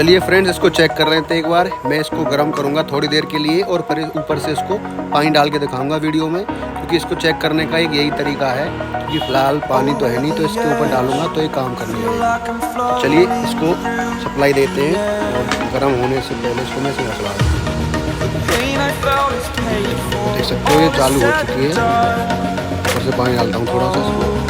चलिए फ्रेंड्स, इसको चेक कर रहे थे एक बार। मैं इसको गर्म करूंगा थोड़ी देर के लिए और फिर ऊपर से इसको पानी डाल के दिखाऊंगा वीडियो में, क्योंकि इसको चेक करने का एक यही तरीका है कि फ़िलहाल पानी तो है नहीं, तो इसके ऊपर डालूंगा तो ये काम करने लगेगा। तो चलिए इसको सप्लाई देते हैं और गर्म होने से पहले इसको मैं इसमें चला दूँ। देख सकते हो ये चालू हो चुकी है। ऊपर से पानी डालता हूँ थोड़ा सा इसको।